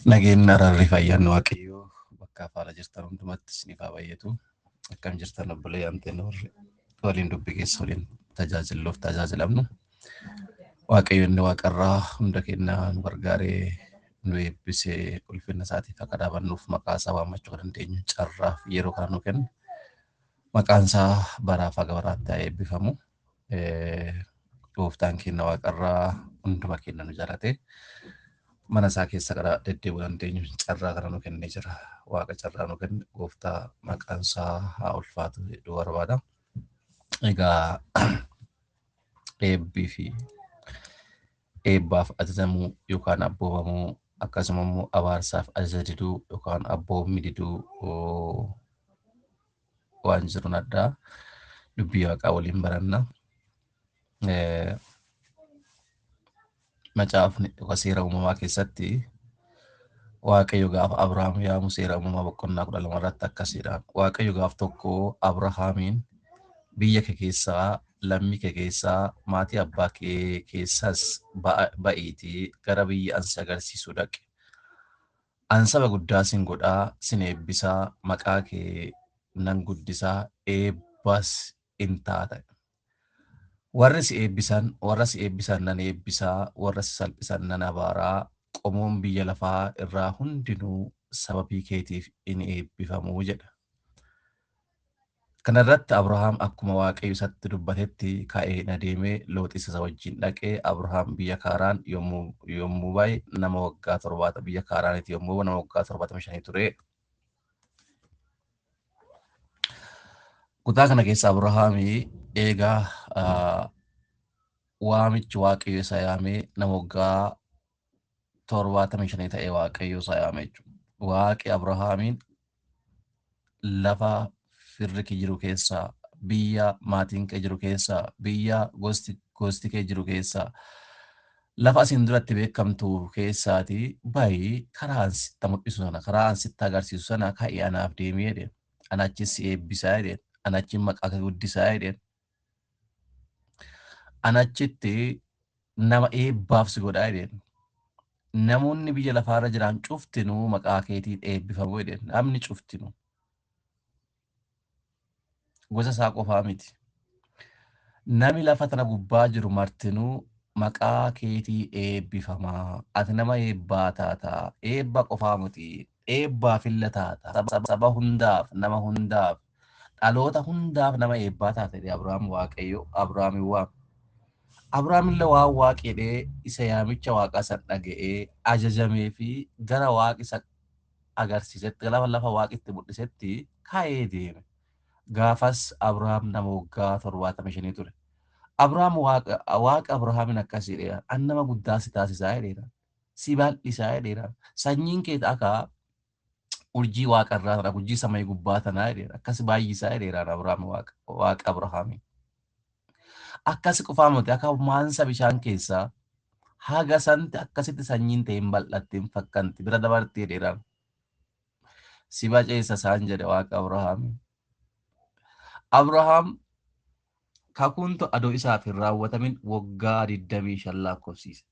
Nageen ararri fayyaan waaqayyoo bakka afaala jirtan hundumatti isiniif haa baay'atu. Akkam jirtan obbolee yaamteen waliin dubbii keessa waliin tajaajiluuf tajaajilamnu. Waaqayyo inni waaqarraa hunda kennaa nu gargaaree nu eebbisee ulfinna isaatiif akka dhaabannuuf maqaa isaa waammachuu kan dandeenyu carraaf yeroo kana nu kennu. Maqaan isaa baraaf haga baraatti haa eebbifamu. Gooftaan keenya waaqarraa hunduma keenya nu jaalate. Mana isaa keessa gara deddeebi'uu dandeenyu carraa kana nu kennee jira. Waaqa carraa nu kenne gooftaa maqaan isaa haa ulfaatu jedhuu barbaada. Egaa eebbii fi eebbaaf ajajamuu yookaan abboomamuu akkasuma immoo abaarsaaf ajaja diduu yookaan abboommi diduu waan jiru addaa dubbii waaqaa waliin baranna. Macaafni seera uumamaa keessatti Waaqayyo gaafa Abrahaam yaamu seera uumamaa boqonnaa 12 irratti akkasiidhaan Waaqayyo gaaf tokko Abrahaamiin biyya kee keessaa lammii kee keessaa maatii abbaa kee keessaas ba'iitii gara biyya ansi agarsiisuu dhaqe. An saba guddaa sin godhaa sin eebbisaa maqaa kee nan guddisaa eebbas in taata. Warra si eebbisan nan eebbisaa warra si salphisan nan abaaraa qomoon biyya lafaa irraa hundinuu sababii keetiif in eebbifamuu jedha. Kana irratti Abrahaam akkuma Waaqayyo isatti dubbatetti ka'ee adeemee Looxis isa wajjin dhaqee Abrahaam biyya Kaaraan yommuu bahe nama waggaa 70 biyya Kaaraanitti yommuu nama waggaa 75 ture. Kutaa kana keessa Abrahaam eegaa waamichi Waaqayyo isa yaamee nama waggaa 75 ta'ee Waaqayyo isa yaame jechuudha. Waaqi Abrahaamiin lafa firri kee jiru keessaa biyya maatiin kee jiru keessaa biyya gosti kee jiru keessaa lafa asiin duratti beekamtu keessaati baay'ee karaa sitti mul'isu sana karaa sitti agarsiisu sana ka'ee anaaf deemee jedheen anachis eebbisaa jedheen anachi maqaa kee guddisaa jedheen anachitti nama eebbaaf si godhaa jedheen namoonni biyya lafaarra jiran cuftinuu maqaa keetiin eebbifamu jedheen namni cuftinuu. Gosa isaa qofaa miti. Nami lafa tana gubbaa jiru martinuu maqaa keetii eebbifamaa. Ati nama eebbaa taataa. Eebba qofaa miti. Eebbaaf illa taata. Saba hundaaf, nama hundaaf, dhaloota hundaaf nama eebbaa taate Abrahaam Waaqayyo Abrahaamin waame. Abrahaam illee waan waaqedhee isa yaamicha waaqaa san dhaga'ee ajajamee fi gara waaqi isa agarsiisetti lafa waaqitti mul'isetti ka'ee deeme. Gaafas Abrahaam nama waggaa 75 ture. Abrahaam waaqa Abrahaamin akkasiidha. An nama guddaa si taasisaa jedheera. Si bal'isaa jedheera. Sanyiin kee akka urjii waaqarraa tana urjii samii gubbaa tanaa jedheera. Akkas baay'isaa jedheera Abrahaam waaqa Abrahaamin. Akkas qofaa miti akka maansa bishaan keessaa haga santi akkasitti sanyiin ta'e hin bal'atti hin fakkanti bira dabartii jedheera. Si baceessa isaan jedhe waaqa Abrahaamin. Abrahaam kakuntu adoo isaaf hin raawwatamin waggaa 25 lakkoofsiise.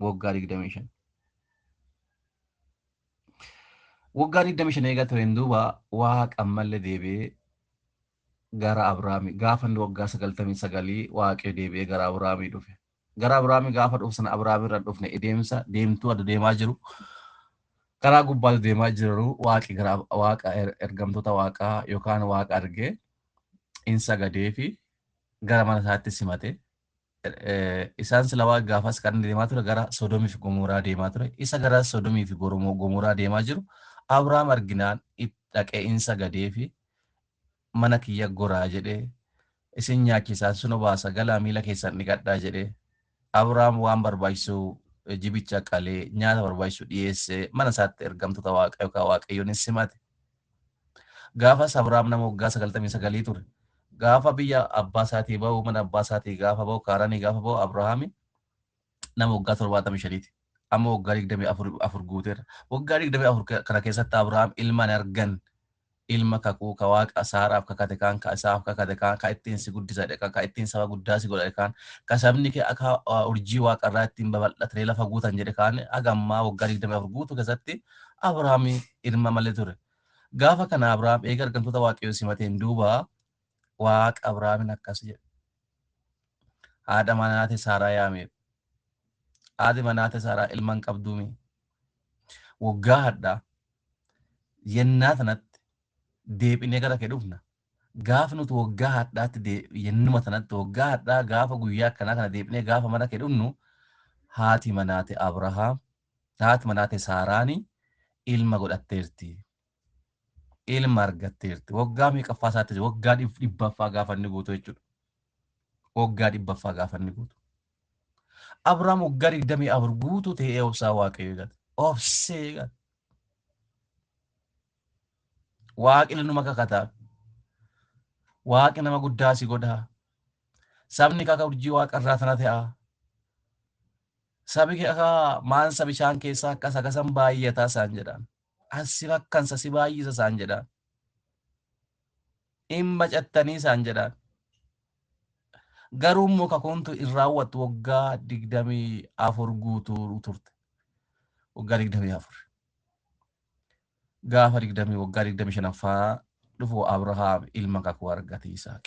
Waggaa 25. Waggaa 25 eega tureen duuba waaqa ammallee deebi'ee gara Abrahaamii gaafa inni waggaa 99 waaqayyo deebi'ee gara Abrahaamii dhufe. Gara Abrahaamii gaafa dhufu sana Abrahaamii irra dhufne deemtuu adda deemaa jiru. Karaa gubbaa deemaa jiru waaqi gara waaqa ergamtoota waaqaa yookaan waaqa argee in sagadee fi gara mana isaatti simate. Isaan sila waaqa gaafas kan deemaa ture gara Sodomii fi Gomoraa deemaa ture. Isa gara Sodomii fi Gomoraa deemaa jiru Abrahaam arginaan dhaqee in sagadee fi mana kiyya goraa jedhee isin nyaachisaa sun baasa galaa miila keessan dhiqadhaa jedhee Abrahaam waan barbaachisu jibicha qalee nyaata barbaachisu dhiyeessee mana isaatti ergamtoota waaqa yookaan waaqayyoon simate. Gaafas Abrahaam nama waggaa 99 ture. Gaafa biyya abbaa isaatii bahu mana abbaa isaatii gaafa bahu Kaaraanii gaafa bahu Abrahaam nama waggaa 75ti. Amma waggaa 24 guuteera. Waggaa 24 kana keessatti Abrahaam ilma hin argan ilma kakuu ka waaqa Saaraaf kakate kaan ka isaaf kakate kaan ka ittiin si guddisa kaan ka ittiin saba guddaa si godha kaan ka sabni kee akka urjii waaqarraa ittiin babal'atee lafa guutan jedhe kaan agammaa waggaa 24 guutuu keessatti Abrahaam ilma malee ture. Gaafa kana Abrahaam eega argamtoota waaqayyoo simateen duuba waaqa Abrahaamin akkas jedhe. Haadha manaate Saaraa yaamee. Haadhi manaate Saaraa ilma hin qabduumi. Waggaa hadhaa yennaa tanatti deebinee gara kee dhufna. Gaafa nuti waggaa hadhaatti yennuma tanatti waggaa hadhaa gaafa guyyaa akkanaa kana deebinee gaafa mana kee dhufnu haati manaate Abrahaam haati manaate Saaraani ilma godhatteerti. Ilma argatteerti. Waggaa meeqaffaa isaatti waggaa 100ffaa gaafa inni guutu jechuudha. Waggaa 100ffaa gaafa inni guutu. Abrahaam waggaa 24 guutuu ta'ee obsaa waaqayyo eegate. Obsee eegate. Waaqni numa kakataa. Waaqni nama guddaa si godhaa. Sabni kaka urjii waaqarraa tana ta'a. Sabi akka maansa bishaan keessaa akkas akkasan baay'ataa isaan jedhaan. Asi bakkansa si baay'isa isaan jedhaan. Dhimma cattanii isaan jedhaan. Garuu immoo kakuuntu hin raawwattu waggaa 24 guutuu turte. Waggaa 24. Gaafa 20 waggaa 25ffaa dhufu Abrahaam ilma kakuu argate Yisaaq.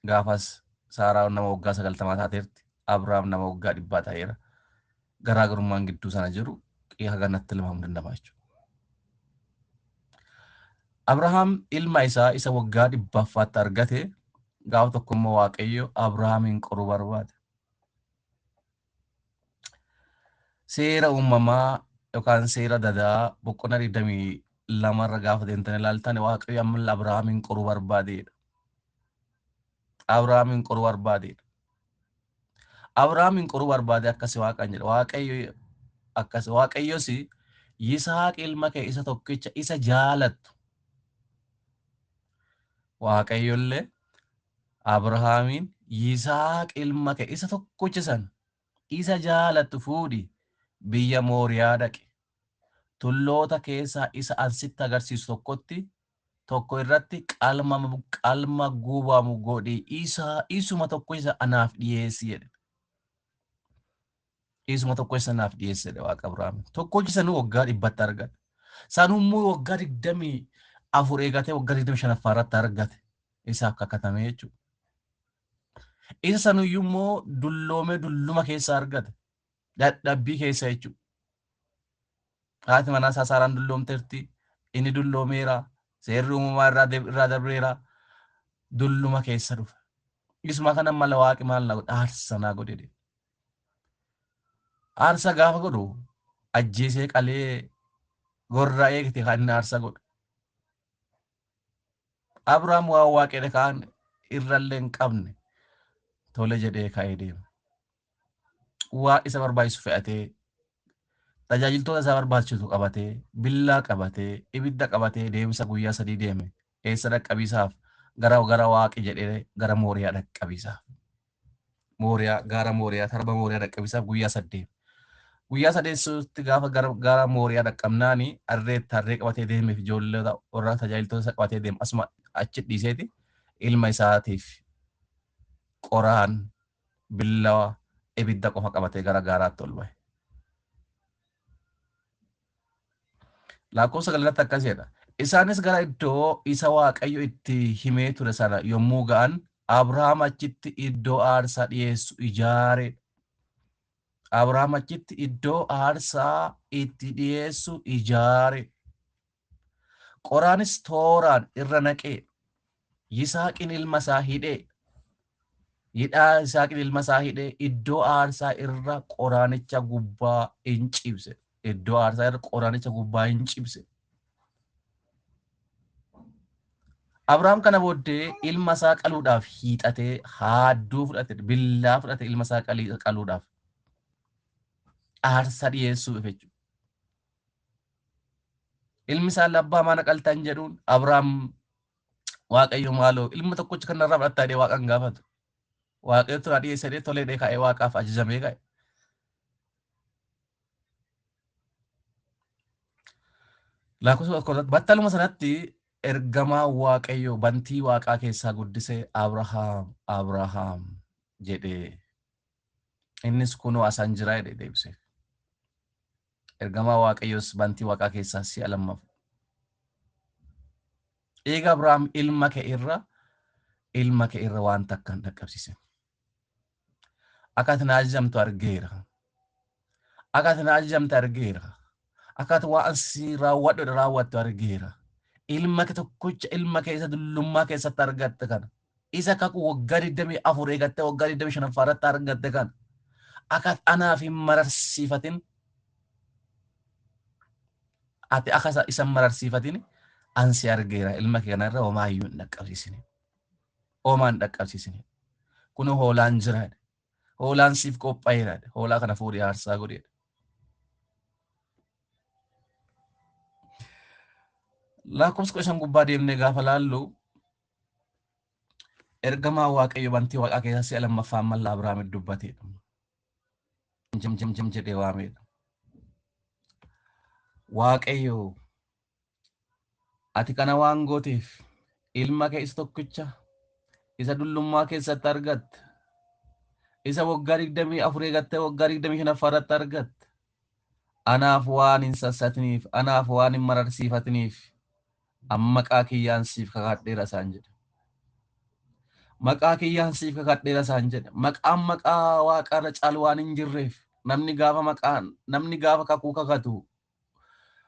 Gaafas Saaraan nama waggaa 90 taateerti. Abrahaam nama waggaa 100 ta'eera. Garaagarummaan gidduu sana jiru qiyaa ganatti ilmaamuu danda'a jechuudha. Abrahaam ilma isaa isa waggaa 100ffaatti argate gaafa tokko immoo waaqayyo Abrahaamin qoruu barbaade. Seera uumamaa yookaan seera dadaa boqonnaa 22 gaafa deemtanii ilaaltan waaqayyo amma Abrahaamin qoruu barbaadeedha. Abrahaamin qoruu barbaadeedha. Abrahaamin qoruu barbaade akkasi waaqaan jedha. Waaqayyo akkas waaqayyos Yisaaq ilma kee isa tokkicha isa jaalattu. Waaqayyollee Abrahaamin Yisaaq ilma kee isa tokkicha san isa jaalattu fuudhi biyya Mooriyaa dhaqi. Tulloota keessaa isa ansitti agarsiisu tokko irratti qalma gubamu godhi isuma tokkicha anaaf dhiyeessi jedhe. Isuma tokkicha anaaf dhiyeessi jedhe waaqa Abrahaam. Tokkicha sanuu waggaa 100tti argate. Sanummoo waggaa 24 eegate waggaa 25ffaa irratti argate. Isaaf kakatame jechuudha. Isa sanuyyuu immoo dulluma keessa argate. Dadhabbii keessa jechuudha. Haati manaa isaa Saaraan dulloomteerti. Inni dulloomeera. Seerri uumamaa irraa darbeera. Dulluma keessa dhufe. Isuma kana mala waaqi maal na godhe aarsa naa godhe. Aarsa gaafa godhu ajjeesee qalee gorraa eegte kan inni aarsa godhu. Abrahaam waa waaqedha kaan irrallee hin qabne tole jedhee ka'ee deema. Waa isa barbaachisu fe'atee tajaajiltoota isaa barbaachisu qabatee billaa qabatee ibidda qabatee deemsa guyyaa 3 deeme. Eessa dhaqqabiisaaf gara waaqi jedhee gara Mooriyaa dhaqqabiisaaf. Gara Mooriyaa tarba Mooriyaa dhaqqabiisaaf guyyaa 8. Guyyaa 8tti gaafa gara Mooriyaa dhaqqabnaani harree qabatee deemeef ijoollee warra tajaajiltoota isaa qabatee deema. Asuma achi dhiiseeti ilma isaatiif qoraan billawa ibidda qofa qabatee gara gaaraatti ol bahe. Lakkoofsa galatti akkas jedha. Isaanis gara iddoo isa waaqayyo itti himee ture sana yommuu ga'an Abrahaam achitti iddoo aarsaa dhiyeessu ijaare. Abrahaam achitti iddoo aarsaa itti dhiyeessu ijaare. Qoraanis tooraan irra naqee Yisaaqin ilma isaa hidhee. Hidhaa Yisaaqin ilma isaa hidhee iddoo aarsaa irra qoraanicha gubbaa hin cibse. Iddoo aarsaa irra qoraanicha gubbaa hin cibse. Abrahaam kana booddee ilma isaa qaluudhaaf hiixatee haadduu fudhate billaa fudhate ilma isaa qaluudhaaf aarsaa dhiyeessuuf jechuudha. Ilmi isaa labbaa maana qaltan jedhuun Abrahaam waaqayyo maaloo ilma tokkicha kanarraa fudhattaa jedhee waaqan gaafatu. Waaqayyo tura dhiyeessee tolee ka'ee waaqaaf ajajamee ka'e. Lakkoofsa tokkorratti battaluma sanatti ergamaa waaqayyo bantii waaqaa keessaa guddisee Abrahaam jedhee innis kunoo asaan jira jedhee deebise. Ergamaa waaqayyos bantii waaqaa keessaa si'a lammaffaa. Eega Abrahaam ilma kee irra waan takka hin dhaqqabsiise. Akka ati na ajajamtu argeera. Akka ati na ajajamte argeera. Akka ati waan si raawwadhu raawwattu argeera. Ilma kee tokkicha ilma kee isa dullummaa keessatti argatte kana. Isa kakuu waggaa 24 eegattee waggaa 25 irratti argatte kana. Akka ati anaaf hin mararsiifatin. Ati akka isa mararsiifatin ansi argeera. Ilma kee kanarra homaa iyyuu hin dhaqqabsiisine. Homaa hin dhaqqabsiisine. Kun hoolaan jiraadha. Hoolaan siif qophaa'eera. Hoolaa kana fuudhee aarsaa godheedha. Lakkoofsa 15 gubbaa deemnee gaafa laallu ergamaa waaqayyo bantii waaqaa keessaa si'a lammaffaa mallaa Abrahaamitti dubbateedha. Jim jedhee waameedha. Waaqayyo ati kana waan gooteef ilma kee isa tokkicha isa dullummaa keessatti argatte isa waggaa 24 eegattee waggaa 25 irratti argatte anaaf waan hin sassatiniif anaaf waan hin mararsiifatiniif maqaa kiyyaan siif kakadheera isaan jedhe. Maqaa kiyyaan siif kakadheera isaan jedhe. Maqaan maqaa waaqarra caalu waan hin jirreef namni gaafa kakuu kakatu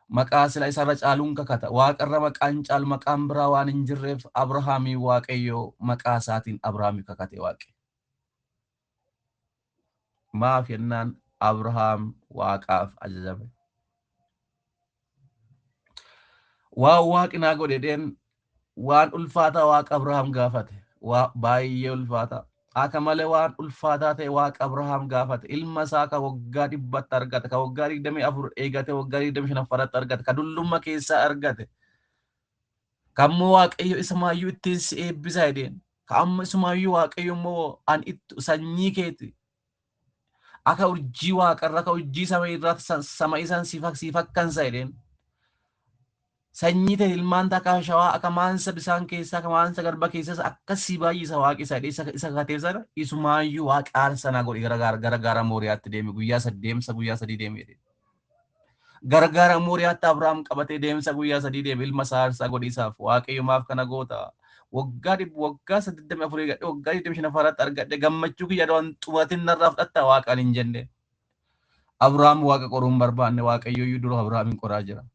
maqaa sila isarra caaluun kakata. Waaqarra maqaan caalu maqaan biraa waan hin jirreef Abrahaamii waaqayyo maqaa isaatiin Abrahaamii kakate waaqe. Maaf jennaan Abrahaam waaqaaf ajajame. Waan waaqinaa godhedheen waan ulfaataa waaqa Abrahaam gaafate. Baay'ee ulfaataa. Akka malee waan ulfaataa ta'e waaqa Abrahaam gaafate. Ilma isaa ka waggaa 100 argate, ka waggaa 24 eegate, waggaa 25 argate, ka dullummaa keessaa argate. Kammoo waaqayyo isumaayyuu ittiin si eebbisa jedheen. Ka amma isumaayyuu waaqayyo immoo an ittu sanyii keeti. Akka urjii waaqarra ka urjii samii irraa sama isaan si fakkansa jedheen. Sanyii ta'e ilmaan takka shawaa akka maansa bisaan keessaa akka maansa garba keessas akkasii baay'isa waaqi isa kateef sana isumaayyuu waaqaar sana godhi gara Mooriyaatti deeme guyyaa 3 deeme. Gara Mooriyaatti Abrahaam qabatee deemsa guyyaa 3 deeme ilma isaa godhi isaaf waaqayyo maaf kana goota. Waggaa 84 eegadhe waggaa 25 irratti argadhe gammachuu kiyya waan xumatin narraa fudhatta waaqaan hin jenne. Abrahaam waaqa qoruun barbaanne waaqayyo dura Abrahaamin qoraa jira.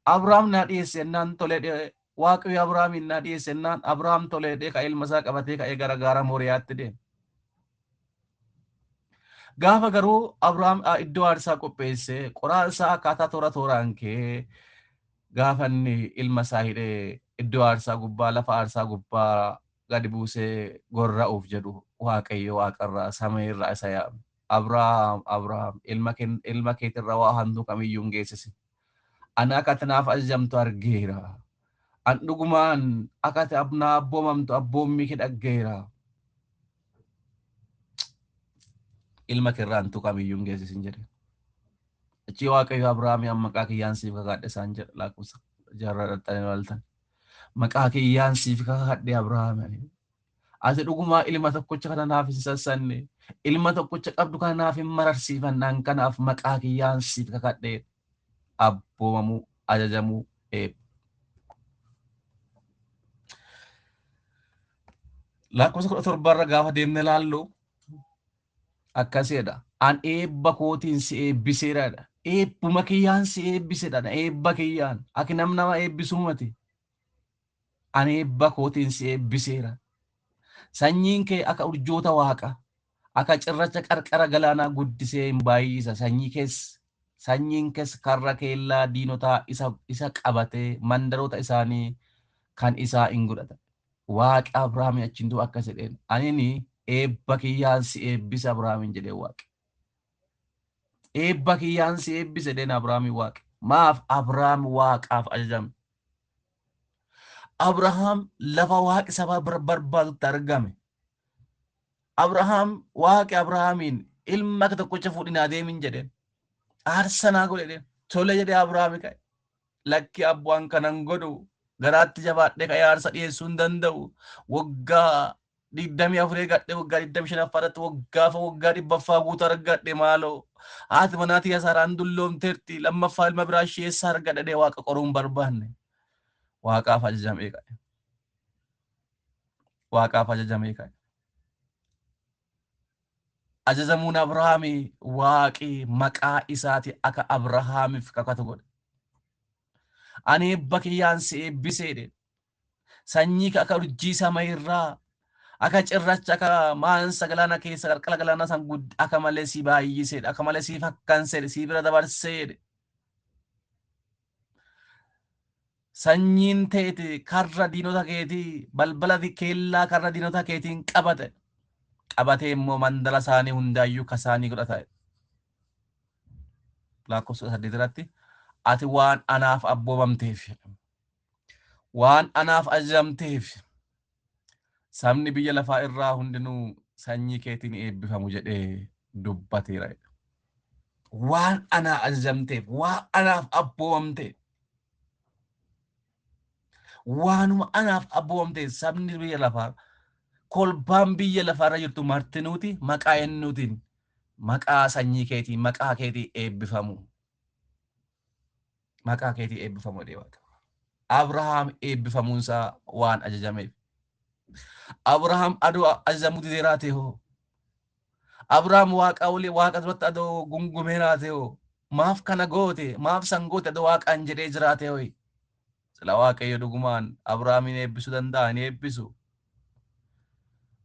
Abrahaam na dhiyeessennaan tolee waaqayyo Abrahaamin na dhiyeessennaan Abrahaam tolee ka ilma isaa qabatee ka'ee gara Mooriyaatti deeme. Gaafa garuu Abrahaam iddoo aarsaa qopheesse qoraa isaa akkaataa tooraan kee gaafa inni ilma isaa hidhee iddoo aarsaa gubbaa lafa aarsaa gubbaa gadi buusee gorra'uuf jedhu waaqayyo waaqarraa samiirraa isa yaame. Abrahaam ilma keetirra waa hantu kamiyyuu hin geessisi. Ani akka ati naaf ajajamtu argeera. An dhugumaan akka ati na abboomamtu abboommii kee dhaggeera. Ilma keerraa hantu kamiyyuu hin geessisin jedhe. Achi waaqayyo Abrahaamii maqaa kiyyaan siif kakadhe isaan jedha lakkoofsa jaarraa dhaxxanii waltan. Maqaa kiyyaan siif kakadhe Abrahaam. Ati dhugumaa ilma tokkicha kana naaf hin sassanne. Ilma tokkicha qabdu kana naaf hin mararsiifannaan kanaaf maqaa kiyyaan siif kakadhe. Abboomamuu ajajamuu eebba. Lakkoofsa 17 irra gaafa deemne laallu akkasidha. An eebba kootiin si eebbiseedha. Eebbuma kiyyaan si eebbisedha. Eebba kiyyaan aki nama eebbisuu mati. An eebba kootiin si eebbiseera. Sanyiin kee akka urjoota waaqa akka cirracha qarqara galaanaa guddisee hin baay'isa. Sanyiin keessa karra keellaa diinotaa isa qabatee mandaroota isaanii kan isaa hin godhata. Waaqa Abrahaamii achintuu akkas jedheen. Anini eebba kiyyaan si eebbisa Abrahaamin jedhee waaqe. Eebba kiyyaan si eebbisa jedheen Abrahaamii waaqe. Maaf Abrahaam waaqaaf ajajame. Abrahaam lafa waaqi sabaa barbaadutti argame. Abrahaam waaqi Abrahaamiin ilma tokkicha fuudhinaa deemin jedheen. Aarsanaa godhe tole jedhee Abrahaami ka'e. lakki abbaan kanan godhu garaatti jabaadhe ka yaarsa dhiyeessuu hin danda'u waggaa 24 gadhe waggaa 25 irratti waggaa 100ffaa guutuu argadhe maaloo haati manaatii asaraan dulloomteerti lammaffaa ilma biraa isheessa argadhe waaqa qoruun barbaanne waaqaaf ajajamee ka'e waaqaaf ajajamee ka'e ajajamuun Abrahaamii waaqii maqaa isaati akka Abrahaamiif kakatu godhe ani eebba kiyyaan si eebbiseedhe sanyii akka urjii samaayirraa akka cirracha akka maansa galaana keessa qarqara galaana san akka malee si baay'iseedhe akka malee si fakkanseedhe si bira dabarseedhe sanyiin teeti karra diinota keetii balbala keellaa karra diinota keetiin qabatee immoo mandala isaanii hundaayyuu kasaanii godhata lakkoofsa 8 irratti ati waan anaaf abboomamteef waan anaaf ajajamteef sabni biyya lafaa irraa hundinuu sanyii keetiin eebbifamu jedhee dubbateera waan anaa ajajamteef waan anaaf abboomamteef waanuma anaaf abboomamteef sabni biyya lafaa kolbaan biyya lafaarra jirtu martinuuti maqaa ennuutiin maqaa sanyii keetii maqaa keetii eebbifamu maqaa keetii eebbifamu jedhee waaqa Abrahaam eebbifamuunsaa waan ajajameef Abrahaam adoo ajajamu dideeraate hoo Abrahaam waaqa wali waaqa duratti adoo gungumeeraate hoo maaf kana goote maaf san goote adoo waaqaan jedhee jiraate hoo sila waaqayyo dhugumaan Abrahaamin eebbisuu danda'a ni eebbisu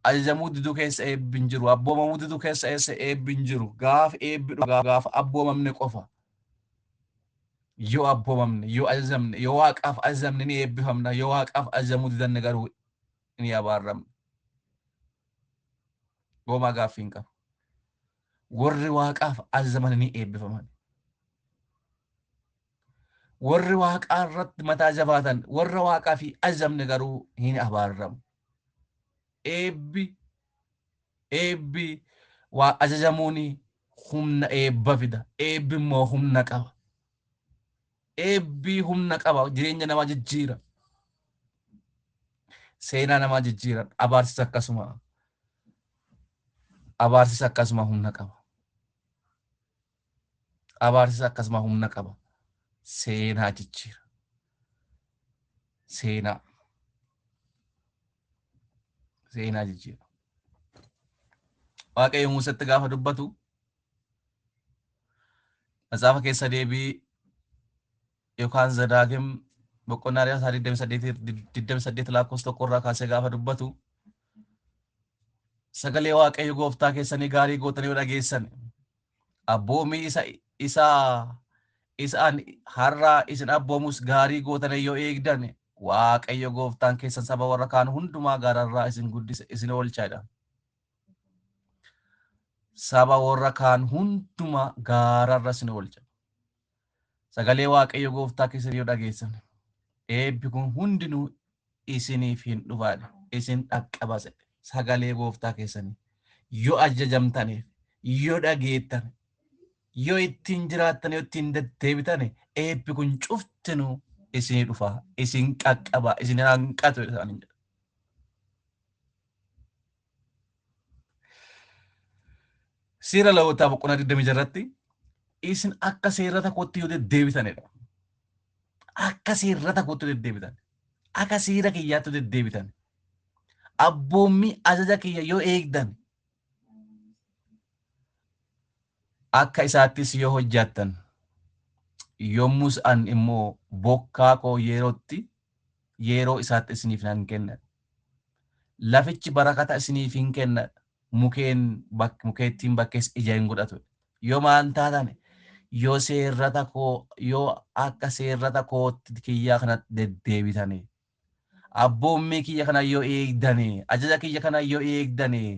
ajajamuu diduu keessa eebbin jiru abboomamuu diduu keessa eebbin jiru gaaf eebbi gaaf abboomamne qofa yoo abboomamne yoo ajajamne yoo waaqaaf ajajamne ni eebbifamna yoo waaqaaf ajajamuu didanne garuu ni abaarramna goomaa gaaffii hin qabu warri waaqaaf ajajaman ni eebbifaman warri waaqaa irratti mataa jabaatan warra waaqaa fi ajajamne garuu hin abaarramu eebbi waa ajajamuuni humna eebba fida eebbi immoo humna qaba eebbi humna qaba jireenya namaa jijjiira seenaa namaa jijjiira abaarsisa akkasuma humna qaba abaarsisa akkasuma humna qaba seenaa jijjiira seenaa jijjiira waaqayyo Museetti gaafa dubbatu matsaafa keessa deebii yookaan Zadaagim boqonnaa 28 lakkoofsa 1 irraa kaasee gaafa dubbatu sagalee waaqayyo gooftaa keessanii gaarii gootanii yoo dhageessan abboomii isaan har'aa isin abboomus gaarii gootanii yoo eegdan waaqayyo gooftaan keessan saba warra kaan hundumaa gaararraa isin guddisa isin oolchaadha saba warra kaan hundumaa gaararra isin oolcha sagalee waaqayyo gooftaa keessan yoo dhageessan eebbi kun hundinuu isiniif hin dhufaadha isin dhaqqabase sagalee gooftaa keessanii yoo ajajamtaniif yoo dhageettan yoo ittiin jiraattan yoo ittiin deddeebitan eebbi kun cuftinuu isinii dhufaa isin qaqqaba isin hanqatu isaanii jedha seera lewwotaa boqonnaa 26 irratti isin akka seerata kootti yoo deddeebitanidha akka seerata kootti deddeebitan akka seera kiyyaatti deddeebitan abboommii ajaja kiyya yoo eegdan akka isaattis yoo hojjattan yommus an immoo bokkaa koo yeroo isaatti isiniif nan kenna lafichi barakata isiniif hin kenna mukeettiin bakkees ija hin godhatu yoo maan taatan yoo seerrata koo yoo akka seerrata kootti kiyyaa kanatti deddeebitanii abboommii kiyya kana yoo eegdanii ajaja kiyya kana yoo eegdanii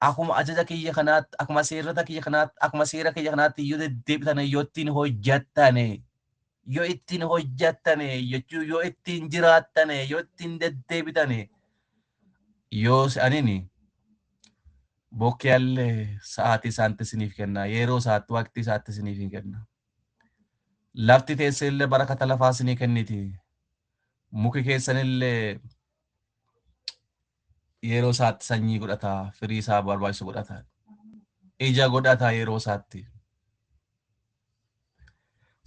akkuma ajaja kiyya kanaatti akkuma seerrata kiyya kanaatti akkuma seera kiyya kanaatti yoo deddeebitanii yoo ittiin hojjattanii jechuu yoo ittiin jiraattanii yoo ittiin deddeebitanii yoo anini bokkaallee sa'aatii isaatti isiniif kenna yeroo isaatti waqtii isaatti isiniif kenna lafti teessillee barakata lafaa isinii kenniti. Muki keessanillee yeroo isaatti sanyii godhata, firii isaa barbaachisu godhata, ija godhata yeroo isaatti.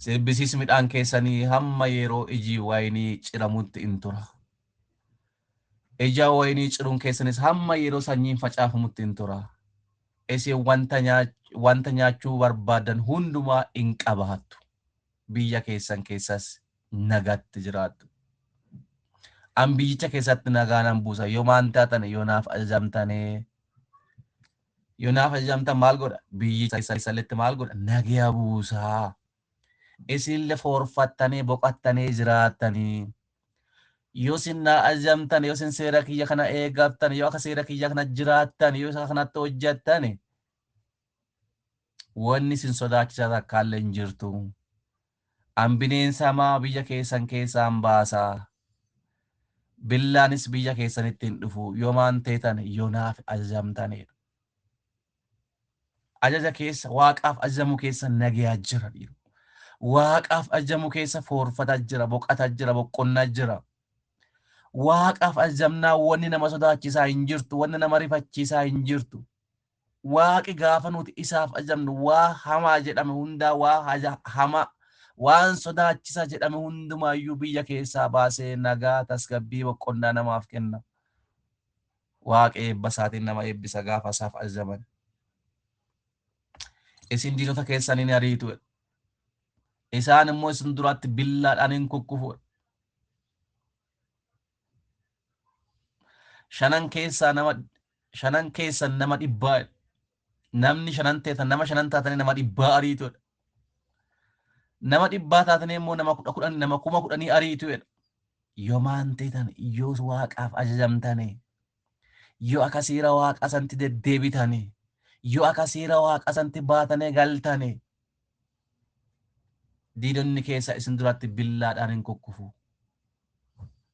Sirbisiis midhaan keessanii hamma yeroo iji waynii ciramutti in tura. Ija waynii ciruun keessanis hamma yeroo sanyiin facaafamutti in tura. Isin wanta nyaachuu barbaadan hundumaa in qabaattu. Biyya keessan keessas nagatti jiraattu. An biyyicha keessatti nagaanan buusa. Yoo maan taatan yoo naaf ajajamtanii. Yoo naaf ajajamtan maal godha? Biyyicha keessatti maal godha? Nagaya buusa. Isinle foorfattanii boqattanii jiraattanii. Yoo isin na ajajamtan, yoo isin seera kiyya kana eeggattan, yoo akka seera kiyya kana jiraattan, yoo isa kanatti hojjettan, wanni isin sodaachisaa takkaallee hin jirtu. An bineensa hamaa biyya keessan keessaan baasa. Billaanis biyya keessanitti hin dhufu. Yoo maan teetan yoo naaf ajajamtanidha. Ajaja keessa waaqaaf ajajamu keessa nagayaa jira. Waaqaaf ajajamu keessa foorfata jira, boqata jira, boqonnaa jira. Waaqaaf ajajamnaa wanni nama sodaachisaa hin jirtu, wanni nama rifachiisaa hin jirtu. Waaqi gaafa nuti isaaf ajajamnu waa hamaa jedhame hundaa waa hamaa waan sodaachisa jedhame hundumaayyuu biyya keessaa baasee nagaa tasgabbii boqonnaa namaaf kenna. Waaqa eebba isaatiin nama eebbisa gaafa isaaf ajajaman. Isin diinota keessanii ni ariitu. Isaan immoo isin duratti billaadhaan hin kukkufu. Shanan keessan nama dhibbaa. Namni shanan teetan nama shanan taatanii nama dhibbaa ariitudha. Nama dhibbaa taatanii immoo nama kuma kudhanii ariitudha. Yoo maan teetan yoo waaqaaf ajajamtanii, yoo akka seera waaqa santi deddeebitanii, yoo akka seera waaqa santi baatanii galtanii, diinonni keessa isin duratti billaadhaan hin kukkufu.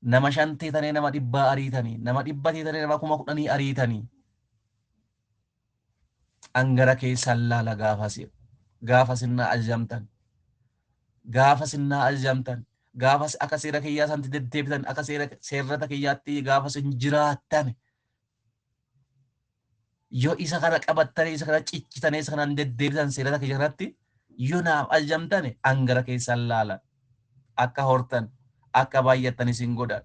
Nama shan teetanii nama dhibbaa ariitanii, nama dhibba teetanii nama kuma kudhanii ariitanii. Angara keessan laala gaafa sinnaa ajajamtan. Gaafa sinnaa ajajamtan. Gaafa akka seera kiyyaa santi deddeebitan, akka seerrata kiyyaatti gaafa sin jiraattan. Yoo isa kana qabattanii, isa kana ciccitanii, isa kana deddeebitan seerrata kiyya kanatti, yoo naaf ajajamtan angara keessan laala. Akka hortan, akka baay'attan isin godhan.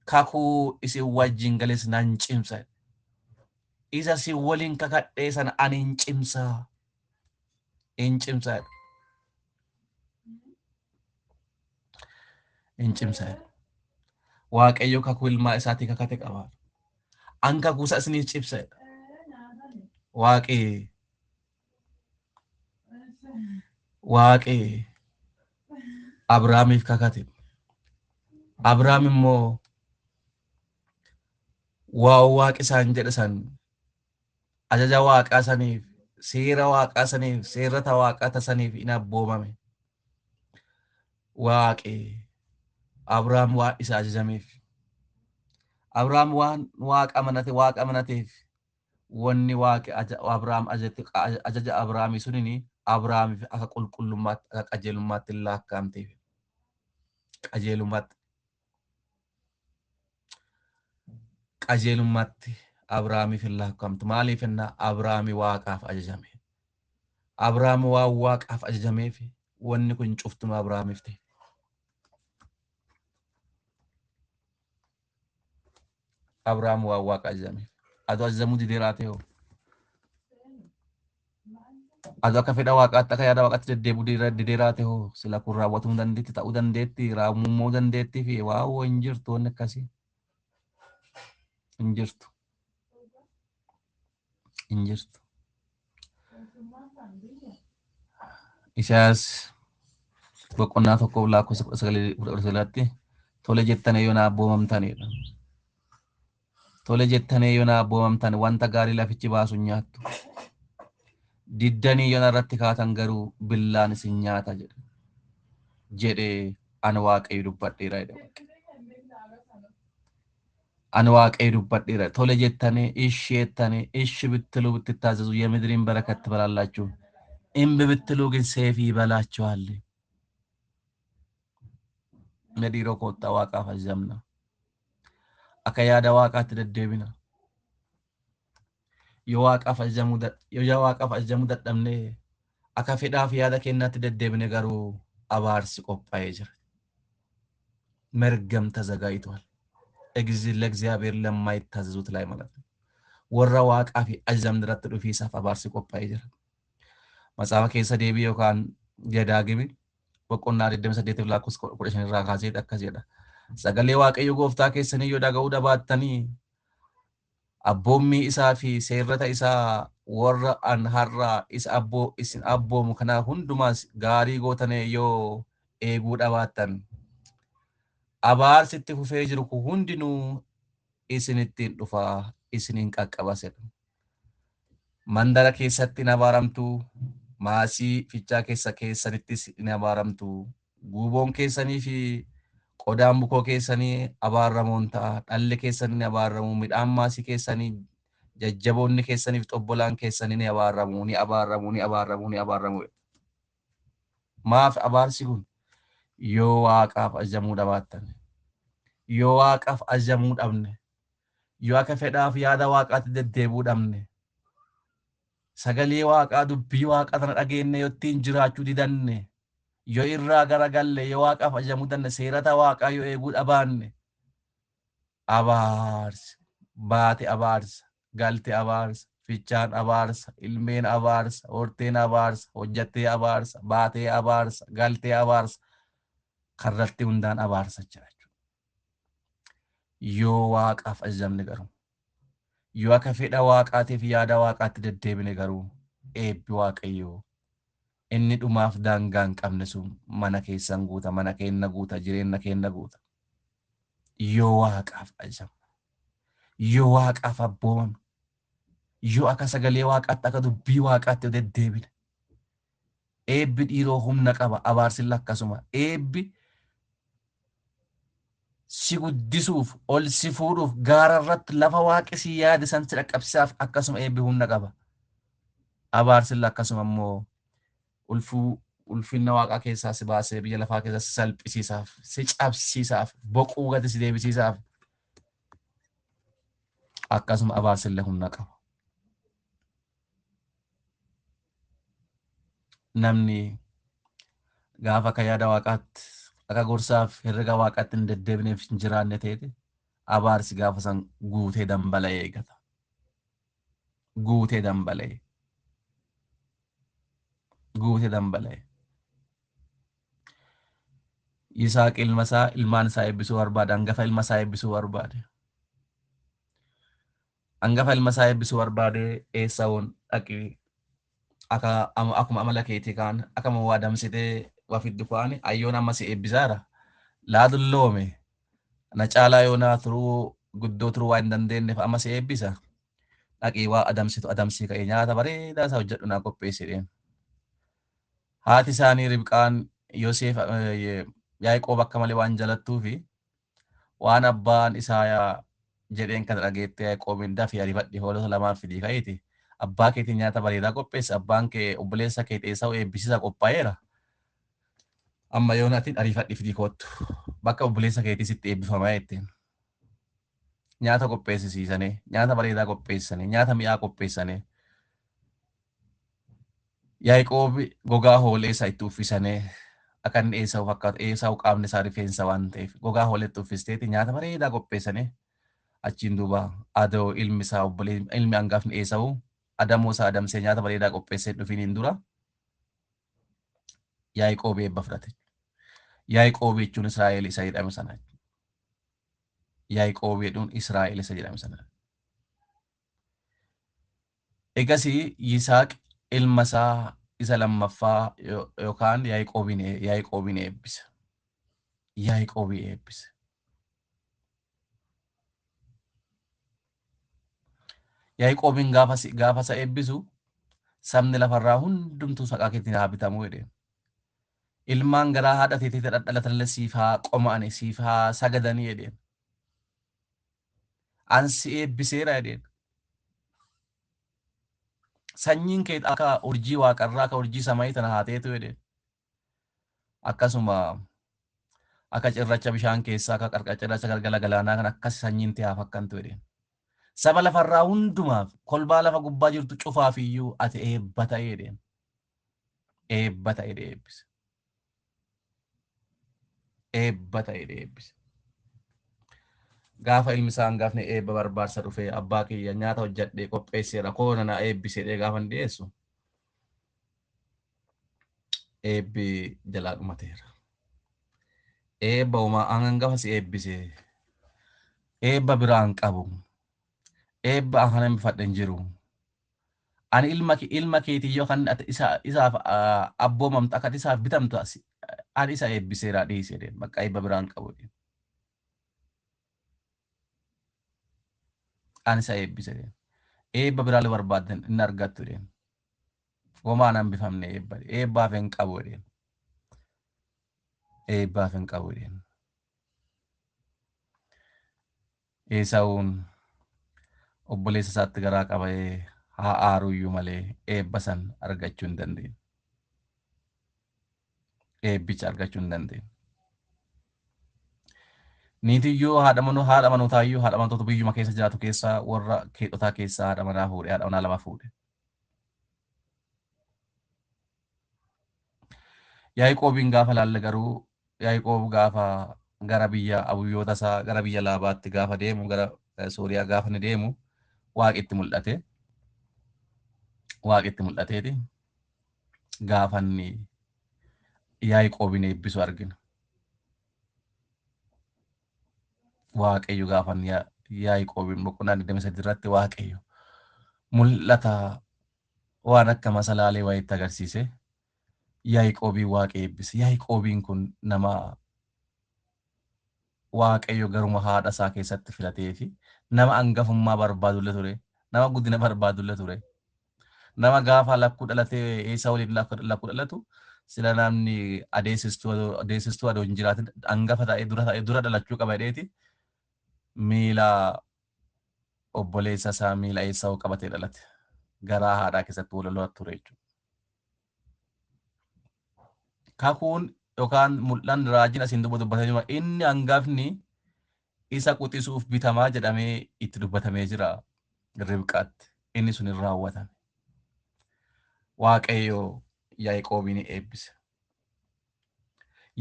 Kakuu isin wajjin gales nan cimsa. Isa si waliin kakadhee sana ani hin cimsaa. Hin cimsaa. Hin cimsaa. Waaqayyo kakuu ilmaa isaatii kakate qaba. An kakuusa isiniif cimsa. Waaqee Abrahaamiif kakate. Abrahaam immoo waaqi isaan jedhe san ajaja waaqaa saniif, seera waaqaa saniif, seerrata waaqaa saniif hin abboomame. Waaqee Abrahaam waan isa ajajameef. Abrahaam waan waaqa amanateef wanni waaqi Abrahaam ajaja Abrahaamii sunini Abrahaamiif akka qulqullummaatti, akka qajeelummaatti hin laakkaamteef. Qajeelummaatti Abrahaamiif hin laakkaamtu. Maaliif ennaa Abrahaami waaqaaf ajajame. Abrahaami waan waaqaaf ajajameef wanni kun cuftuma Abrahaamiif ta'e. Abrahaam waan waaqa ajajameef. Adoo ajajamuu dideeraa ta'e hoo. Adoo akka fedha waaqaatti, akka yaada waaqaatti deddeebuu dideeraa ta'e hoo. Sila kun raawwatuu hin dandeetti, ta'uu dandeetti, raawwamuu dandeetti fi waawoo hin jirtu wanni akkasii. Hin jirtu. Hin jirtu. Isaas boqonnaa tokkoof lakkoofsa 19 tole jettanii yoo na abboomamtanidha. Tole jettanii yoo na abboomamtan wanta gaarii lafichi baasu nyaattu. Diddanii yoo narratti kaatan garuu billaan isin nyaata jedhee ani waaqayyo dubbadheera jedha. Ani waaqayyo dubbadheera. Tole jettanii isheettanii ishi ብትሉ ብትታዘዙ የምድርን በረከት ትበላላችሁ። እምቢ ብትሉ ግን ሰይፍ ይበላችኋል። Mediiroo koottaa waaqaaf ajajamna. Akka yaada waaqaatti deddeebina. Yoo waaqaaf ajajamuu dadhabnee akka fedhaaf yaada keenyaatti deddeebine garuu abaarsi qophaa'ee jira. መርገም ተዘጋጅቷል። ለእግዚአብሔር ለማይታዘዙት ላይ ማለት ነው። ወራ ዋቃፊ አጀም ድረት ዱፊ ሳፍ አባርሲ ቆጳይ ጅራ መጽሐፈ ኬሰ ዴቢ ዮካን ገዳግሚ በቆና ደደም ሰዴት ብላኩስ ቁረሽን ራካሴ ተከጀዳ ሰገሌ ዋቀዩ ጎፍታ ኬሰን ዮ ዳገው ደባተኒ አቦሚ ኢሳፊ ሴረተ ኢሳ ወራ አንሃራ ኢስ አቦ ኢስን አቦ ሙከና ሁንዱማስ ጋሪ ጎተነ ዮ ኤጉ ደባተን abaarsitti fufee jiru kun hundinuu isinittiin dhufaa isiniin qaqqabasedha. Mandara keessatti hin abaaramtu, maasii fichaa keessanittis hin abaaramtu, guuboon keessanii fi qodaan bukoo keessanii abaaramuun ta'a, dhalli keessanii ni abaaramu, midhaan maasii keessanii jajjaboonni keessaniif xobbolaan keessanii ni abaaramu, ni abaaramu, ni abaaramu, ni abaaramu. Maaf abaarsi kun? Yoo waaqaaf ajajamuu dhabaattan, yoo waaqaaf ajajamuu dhabne, yoo akka fedhaaf yaada waaqaatti deddeebuu dhabne, sagalee waaqaa dubbii waaqaa tana dhageenye yoo ittiin jiraachuu didanne, yoo irraa garagalle, yoo waaqaaf ajajamuu danne, seerata waaqaa yoo eeguu dhabaanne, abaarsa, baate abaarsa, galte abaarsa, fichaan abaarsa, ilmeen abaarsa, horteen abaarsa, hojjattee abaarsa, baatee abaarsa, galtee abaarsa. Karratti hundaan abaarsa jira jechuudha. Yoo waaqaaf ajajamne garuu, yoo akka fedha waaqaatiif yaada waaqaatti deddeebine garuu eebbi waaqayyoo inni dhumaaf daangaa hin qabne sun mana keessan guuta, mana keenya guuta, jireenya keenya guuta. Yoo waaqaaf ajajamne, yoo waaqaaf abboomamne, yoo akka sagalee waaqaatti akka dubbii waaqaatti deddeebine, eebbi dhiiroo humna qaba, abaarsi akkasuma. Eebbi si guddisuuf, ol si fuudhuuf, gaara irratti lafa waaqi si yaade san si dhaqqabsiisaaf akkasuma eebbi humna qaba. Abaarsi akkasuma immoo ulfinna waaqaa keessaa si baasee biyya lafaa keessa si salphisiisaaf, si cabsiisaaf, boquu gadi si deebisiisaaf akkasuma abaarsi humna qaba. Namni gaafa akka yaada waaqaatti akka gorsaaf herrega waaqaatti hin deddeebineef hin jiraanne ta'e abaarsi gaafa san guutee dambala'ee eegata. Guutee dambala'ee. Guutee dambala'ee. Yisaaq ilmaan isaa eebbisuu barbaade, hangafa ilma isaa eebbisuu barbaade. Hangafa ilma isaa eebbisuu barbaade Esaawun dhaqi akkuma amala keetii kaan akkama waa damsitee wafiddu kaani ayyoon amma si eebbisaara laadulloome na caalaa yoonaa turuu guddoo turuu waa hin dandeenyeef amma si eebbisa dhaqii waa adamsitu adamsii ka'ee nyaata bareedaa isaa hojjedhu naa qopheessidheen. Haati isaanii Ribqaan Yoosef Yaaqoob akka malee waan jalattuu fi waan abbaan isaa jedheen kana dhageettee Yaaqoobiin dafii arifadhi hoolota lamaan fidii ka'eeti. Abbaa keetiin nyaata bareedaa qopheessa, abbaan kee obboleessa kee Esaawuu eebbisiisa qophaa'eera. Amma yoonaatiin arifadhi fidii koottu bakka obboleessa keetii sitti eebbifamaa jetteen. Nyaata qopheessisiisanii, nyaata bareedaa qopheessanii, nyaata mi'aa qopheessanii. Yaaqoob gogaa hoolee isaa itti uffisanii akka inni Esaawuu fakkaatu, Esaawuu qaamni isaa rifeensa waan ta'eef gogaa hoolee itti uffisteeti nyaata bareedaa qopheessanii achiin duuba adoo ilmi isaa ilmi hangafni Esaawuu adamoo isaa adamsee nyaata bareedaa qopheessee dhufiniin dura Yaaqoob eebba fudhate. Yaaqoob jechuun Israa'el isa jedhame sana. Yaaqoob jedhuun Israa'el isa jedhame sana. Egasii Yisaaq ilma isaa isa lammaffaa yookaan Yaaqoobin eebbise. Yaaqoobii eebbise. Yaaqoobiin gaafa isa eebbisu sabni lafarraa hundumtuu saqaa keetiin haa bitamuu jedheen. Ilmaan garaa haadha teetii dhadhalatan siif haa qoma'ani, siif haa sagadanii jedheen. Ansi eebbiseera jedheen. Sanyiin kee akka urjii waaqarraa akka urjii samayii tana haa ta'etu jedheen. Akkasuma akka cirracha bishaan keessaa akka qarqara cirracha galgala galaanaa kan akkas sanyiin ta'e fakkantu jedheen. Saba lafarraa hundumaaf kolbaa lafa gubbaa jirtu cufaaf iyyuu ati eebba ta'ee jedheen. Eebba ta'ee eebbise. Eebba ta'ee eebbise. Gaafa ilmi isaa hangafni eebba barbaarsa dhufee abbaa kiyya nyaata hojjedhee qopheesseera koona na eebbisedhee gaafa dhiyeessu eebbi jalaa dhumateera. Eebba uumaa hangafa si eebbise eebba biraan qabu eebba kana bifadhen jiru. Ani ilma keetii yoo kan isaaf abboomamtu akka isaaf bitamtu ani isa eebbiseera dhiisee bakka eebba biraan qabu. Ani isa eebbise eebba biraallee barbaadan inni argattu homaan hambifamne eebbaaf hin qabu eebbaaf hin qabu Esaawun obboleessa isaatti garaa qabee haa aaruyyuu malee eebba san argachuu hin dandeenye. Eebbicha argachuu hin dandeenye. Niitiyyuu haadha manootayyuu haadha manoota biyyuma keessa jiraatu keessaa warra keedhotaa keessaa haadha manaa fuudhe haadha manaa lama fuudhe. Yaaqoobiin gaafa laalle garuu Yaaqoob gaafa gara biyya abuyyoota isaa gara biyya Laabaatti gaafa deemu gara Sooriyaa gaafa ni deemu Waaqi itti mul'ateeti gaafa inni Yaaqoobin eebbisu argina. Waaqayyo gaafa Yaaqoobin boqonnaa 23 irratti Waaqayyo mul'ata waan akka masalaalee wayiitti agarsiise. Yaaqoobiin Waaqa eebbise. Yaaqoobiin kun nama Waaqayyo garuma haadha isaa keessatti filatee fi nama hangafummaa barbaadullee ture. Nama guddina barbaadullee ture. Nama gaafa lakkuu dhalatee Esaa waliin lakkuu dhalatu sila namni adeessistuu adoo hin jiraatin hangafa ta'ee dura dhalachuu qaba jedheeti miila obboleessa isaa miila Esaa qabatee dhalate. Garaa haadhaa keessatti walolaa ture jechuudha. Kakuun yookaan mul'an raajiin asiin dubbatanii jiru inni hangafni isa quxisuuf bitamaa jedhamee itti dubbatamee jira Ribqaatti. Inni sun hin raawwatame. Waaqayyo Yaaqoobiin eebbise.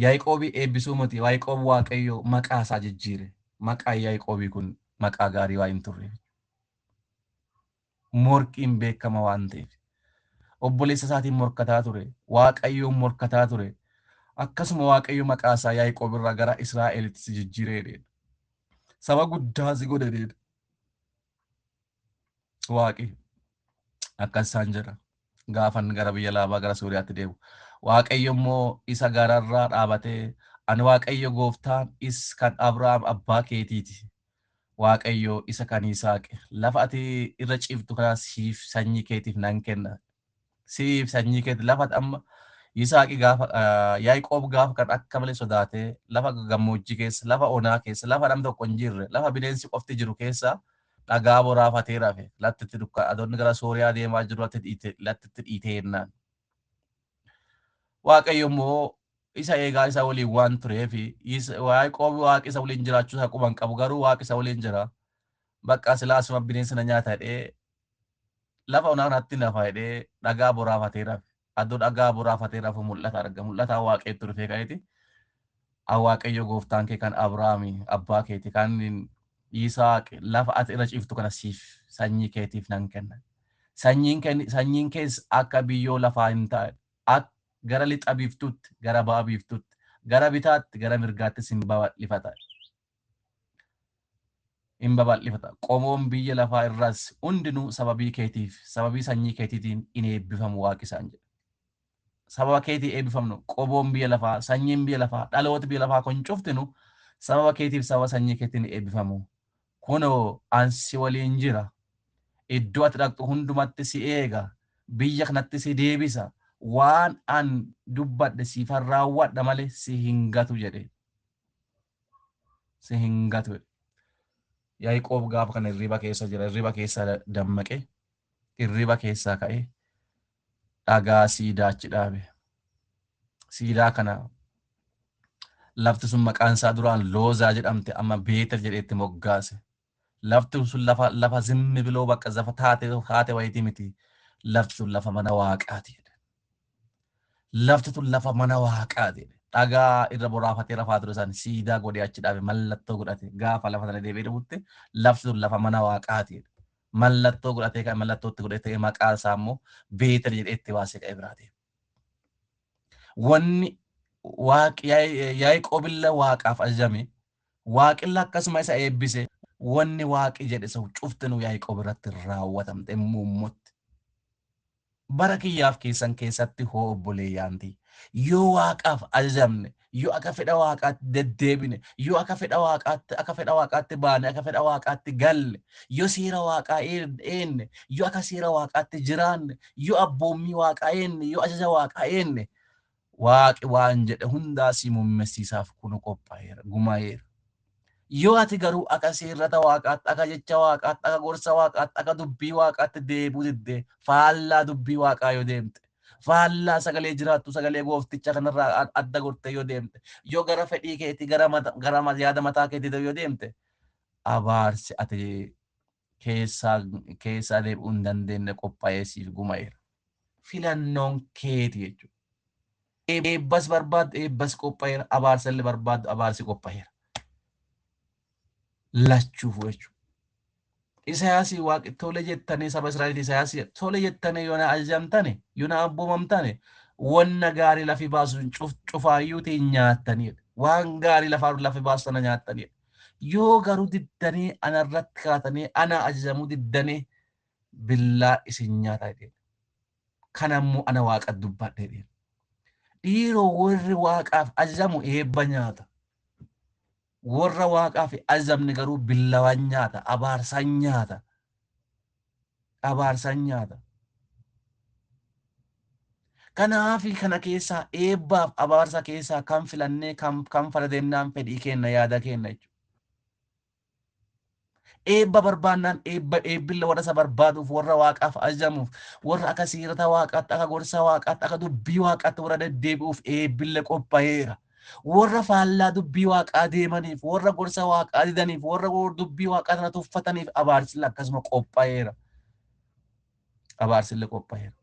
Yaaqoobii eebbisuu miti Yaaqoob Waaqayyo maqaa isaa jijjiire. Maqaan Yaaqoobii kun maqaa gaarii waa hin turre. Morkiin beekama waan ta'eef. Obboleessa isaatiin morkataa ture. Waaqayyoon morkataa ture. Akkasuma Waaqayyo maqaa isaa Yaaqoob irraa gara Israa'elitti jijjiireedha. Saba guddaa si godheedha. Waaqi akkas isaan jedha. Gaafan gara biyya Laabaa gara Sooriyaatti deemu. Waaqayyo immoo isa gararraa dhaabatee ani Waaqayyo gooftaan kan Abrahaam abbaa keetiiti. Waaqayyo isa kan Yisaaqe lafa ati irra ciiftu kana siif sanyii keetiif nan kenna. Siif sanyii keeti lafa amma Yisaaqi gaafa Yaaqoob gaafa kan akka malee sodaatee lafa gammoojjii keessa lafa onaa keessa lafa namni tokko hin jirre lafa bineensi qofti jiru keessa dhagaa boraafatee rafe lattitti dukkaa adoonni gara Sooriyaa deemaa jiru lattitti dhiitee jennaan. Waaqayyo immoo isa eegaa isa waliin waan tureef Yaaqoob Waaqi isa waliin jiraachuu isaa quban qabu garuu Waaqi isa waliin jira. Bakka silaa asuma bineensi na nyaata jedhee lafa onaa kanatti nafa jedhee dhagaa boraafatee rafe. Adoo dhagaa boraafatee rafu mul'ata arga. Mul'ata Waaqayyotti dhufee ka'eeti. Waaqayyo gooftaan kee kan Abrahaamii abbaa keeti kan Yisaaq lafa ati irra ciiftu kana siif sanyii keetiif nan kenna. Sanyiin kees akka biyyoo lafaa hin taane gara lixa biiftuutti gara ba'a biiftuutti gara bitaatti gara mirgaattis hin babal'ifata. Qomoon biyya lafaa irraas hundinuu sababii keetiif sababii sanyii keetiitiin in eebbifamu Waaqi isaan jedha. Sababa keetii eebbifamnu qomoon biyya lafaa sanyiin biyya lafaa dhaloota biyya lafaa kun cuftinu sababa keetiif sababa sanyii keetiin eebbifamu. Kunoo ansi waliin jira. Iddoo ati dhaqxu hundumatti si eega. Biyya kanatti si deebisa. Waan an dubbadhe siifan raawwadha malee si hin gatu jedhe. Si hin gatu. Yaaqoob gaafa kana hirriba keessa jira. Hirriba keessa dammaqe. Hirriba keessaa ka'e. Dhagaa siidaa achi dhaabe. Siidaa kana lafti sun maqaan isaa duraan Loozaa jedhamte amma Beetel jedheetti moggaase. Lafti sun lafa zimmi biloo bakka zafa taate wayitii miti. Lafti sun lafa mana waaqaati. Lafti tun lafa mana waaqaati. Dhagaa irra boraafatee rafaa ture san siidaa godhee achi dhaabe mallattoo godhate gaafa lafa sana deebi'ee dhufutti lafti tun lafa mana waaqaati. Mallattoo godhatee kan mallattootti godhatee maqaa isaa immoo Beetel jedhee itti baasee qa'ee biraati. Wanni Yaaqoobillee waaqaaf ajajame waaqilla akkasuma isa eebbise wanni waaqi jedhe sun cuftinuu Yaaqoob irratti raawwatamte muummotti. Bara kiyyaaf keessan keessatti hoo obboleeyyaanti yoo waaqaaf ajajamne yoo akka fedha waaqaatti deddeebine yoo akka fedha waaqaatti baane akka fedha waaqaatti galle yoo seera waaqaa eenne yoo akka seera waaqaatti jiraanne yoo abboommii waaqaa eenne yoo ajaja waaqaa eenne waaqi waan jedhe hundaa si mummessiisaaf kun qophaa'eera gumaa'eera. Yoo ati garuu akka seerrata waaqaatti, akka jecha waaqaatti, akka gorsa waaqaatti, akka dubbii waaqaatti deebuu diddee faallaa dubbii waaqaa yoo deemte, faallaa sagalee jiraattu sagalee goofticha kanarraa adda gorte yoo deemte, yoo gara fedhii keetii gara yaada mataa keetii yoo deemte, abaarsi ati keessaa deebi'uu hin dandeenye qophaa'ee siif gumaa'eera. Filannoon keeti jechuudha. Eebbas barbaaddu eebbas qophaa'eera, abaarsallee barbaaddu abaarsi qophaa'eera. Lachuuf jechuudha. Isayaasii waaqi tole jettanii saba Israa'eliiti Isayaasii tole jettanii yoo na ajajamtane yoo na abboomamtane wanna gaarii lafi baasuun cufaayyuutii nyaattaniidha. Waan gaarii lafi baasu sana nyaattaniidha. Yoo garuu diddanii anarratti kaatanii ana ajajamuu diddanii billaa isin nyaataa jedhee. Kanammoo ana waaqa dubbadhee jedhee. Dhiiroo warri waaqaaf ajajamu eebba nyaata. Warra waaqaaf ajajamne garuu billawaan nyaata, abaarsan nyaata. Abaarsan nyaata. Kanaafi kana keessaa eebbaaf abaarsa keessaa kan filannee kan faradennaan fedhii kenna yaada kenna jechuudha. Eebba barbaannaan eebbilla warra isa barbaaduuf warra waaqaaf ajajamuuf warra akka seerata waaqaatti akka gorsa waaqaatti akka dubbii waaqaatti warra deddeebi'uuf eebbilla qophaa'eera. Warra faallaa dubbii waaqaa deemaniif warra gorsa waaqaa didaniif warra dubbii waaqaa sana tuffataniif abaarsilla akkasuma qophaa'eera. Abaarsilla qophaa'eera.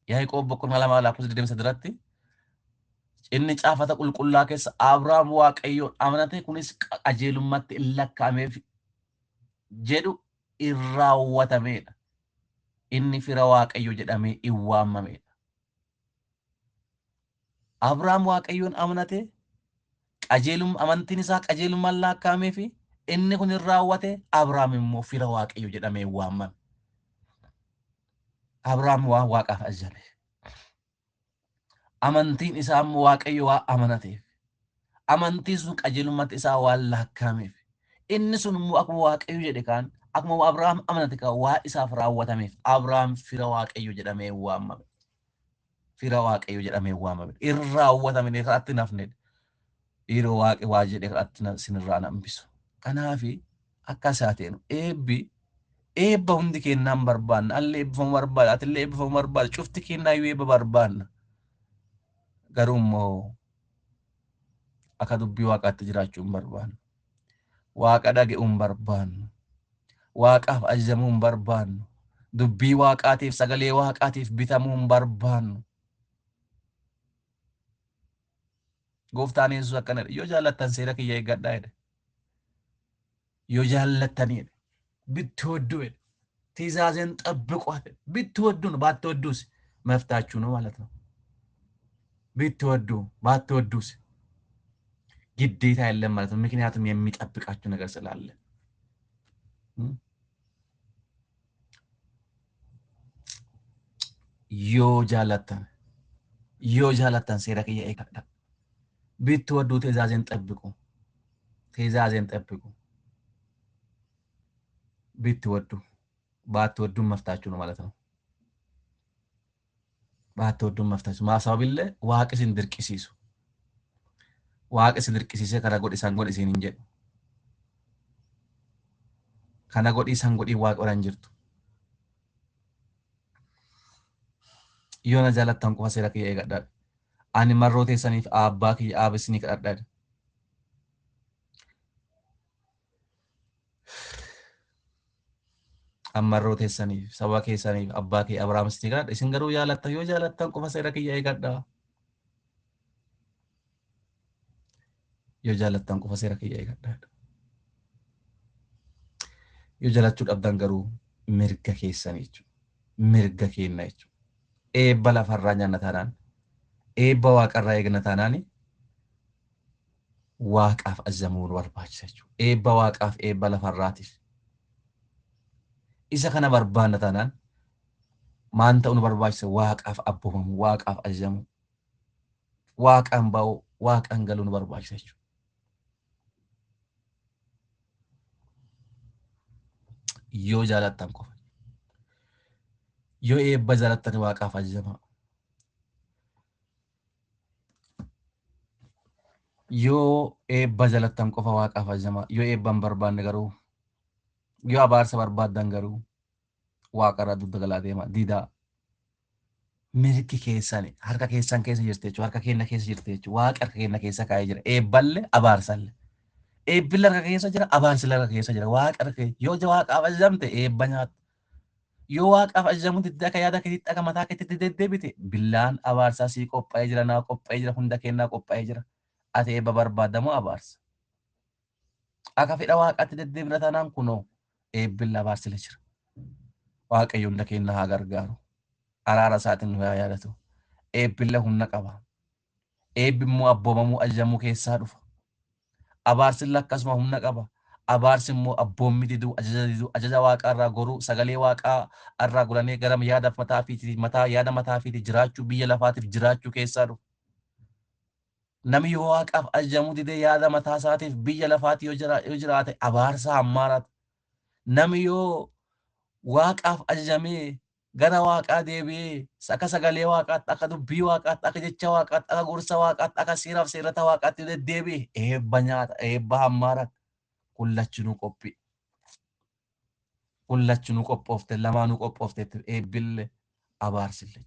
Yaaqoob boqonnaa 2:23 inni caafata qulqullaa keessa Abrahaam waaqayyoon amanate kunis qajeelummaatti hin lakkaa'ameef jedhu irraawwatameedha. Inni fira waaqayyo jedhamee hin waamameedha. Abrahaam waaqayyoon amanate amantiin isaa qajeelummaan lakkaa'amee fi inni kun irraawwate Abrahaam immoo fira waaqayyo jedhamee hin waamame. Abrahaam waan waaqaaf ajajame. Amantiin isaa immoo waaqayyo waan amanateef. Amantiin sun qajeelummaatti isaa waan lakkaa'ameef. Inni sun immoo akkuma waaqayyo jedhe kaan akkuma Abrahaam amanate kaan waan isaaf raawwatameef Abrahaam fira waaqayyo jedhamee hin waamame. Fira waaqayyo jedhamee hin waamame. Irraawwatame irratti nafne. Dhiiroo waaqi waa jedhe irratti sinirraa nambisu. Kanaafi akka isaatiin eebba hundi kennaan barbaanna. Allee eebbifamu barbaada. Atillee eebbifamu barbaada. Cufti kennaa iyyuu eebba barbaanna. Garuu immoo akka dubbii waaqaatti jiraachuu hin barbaannu. Waaqa dhaga'uu hin barbaannu. Waaqaaf ajajamuu hin barbaannu. Dubbii waaqaatiif sagalee waaqaatiif bitamuu hin barbaannu. Gooftaan Yesuus akkanadha. Yoo jaallattan seera kiyya eeggadhaa jedhe. Yoo jaallattaniidha. Bittooddu jedhe. Tiizaazen xabbiqu jedhe. Bittoodduun baattoodduus maftaachuu ነው ማለት ነው. ብትወዱ ባትወዱስ ግዴታ የለም ማለት ነው። ምክንያቱም የሚጠብቃችሁ ነገር ስላለ ዮ ጃላታን ሴራ ከየ ኤካዳ ብትወዱ ትእዛዜን ጠብቁ ብትወዱ ባትወዱ መፍታችሁ ነው ማለት ነው። ባትወዱ መፍታችሁ ማሳቢለ ዋቅስን ድርቅሲሱ ዋቅስ ድርቅሲሰ ከና ጎዲ ሳንጎዲ ሲን እንጀ ከና ጎዲ ሳንጎዲ ዋቅ ወራን ጅርቱ ዮና ጃላታን ቆፋ ሴራ ከየ ኤጋዳ Ani marroo teessaniif abbaa kiyya aabisni kadhadhan. Marroo teessaniif saba keessaniif abbaa kiyya Abrahaamisni kadhadha. Isin garuu jaalattan yoo jaalattan qofa seera kiyya eegadhaa. Yoo jaalattan qofa seera kiyya eegadhaa. Yoo jaalachuu dhabdan garuu mirga keessanii jechuudha. Mirga keenya jechuudha. Eebba lafarraa nyaanna taanaan, eebba waaqarraa eegna taanaan waaqaaf ajajamuu nu barbaachisa jechuudha. Eebba waaqaaf eebba lafarraatiif. Isa kana barbaanna taanaan maan ta'uu nu barbaachisa? Waaqaaf abboomamu, waaqaaf ajajamu, waaqaan ba'u, waaqaan galuu nu barbaachisa jechuudha. Yoo jaalattan qofa. Yoo eebba jaalattan waaqaaf ajajamaa. Yoo eebba jaalattan qofa waaqaaf ajajamaa. Yoo eebba hin barbaanne garuu, yoo abaarsa barbaaddan garuu waaqarraa dugda galaa deema. Didaa. Mirgi keessan harka keessan keessa jirti jechuudha. Harka keenya keessa jirti jechuudha. Waaqa harka keenya keessa kaa'ee jira. Eebballee abaarsallee. Eebbilli harka keessa jira, abaarsillee harka keessa jira. Waaqa harka yoo waaqaaf ajajamte eebba nyaata. Yoo waaqaaf ajajamu didda akka yaada keetitti akka mataa keetitti deddeebite billaan abaarsaa sii qophaa'ee jira, naa qophaa'ee jira, hunda kennaa qophaa'ee jira. Ati eebba barbaadamoo abaarsa? Akka fedha waaqaatti deddeebina taanaan kunoo eebbilli abaarsillee jira. Waaqayyo hunda keenya haa gargaaru. Araara isaatiin nu haa yaadatu. Eebbillee humna qaba. Eebbi immoo abboomamuu ajajamuu keessaa dhufa. Abaarsillee akkasuma humna qaba. Abaarsi immoo abboommi diduu, ajaja waaqaa irraa goruu, sagalee waaqaa irraa goranii gara yaada mataa fiiti jiraachuu, biyya lafaatiif jiraachuu keessaa dhufa. Namni yoo waaqaaf ajajamuu didee yaada mataa isaatiif biyya lafaati yoo jiraate abaarsa hammaarata. Namni yoo waaqaaf ajajamee gara waaqaa deebi'ee akka sagalee waaqaatti, akka dubbii waaqaatti, akka jecha waaqaatti, akka gorsa waaqaatti, akka seeraaf seerata waaqaatti deddeebi'e eebba nyaata, eebba hammaarata. Kullachinuu qophii. Kullachinuu qophoofte, lamaanuu qophoofte eebbillee abaarsillee.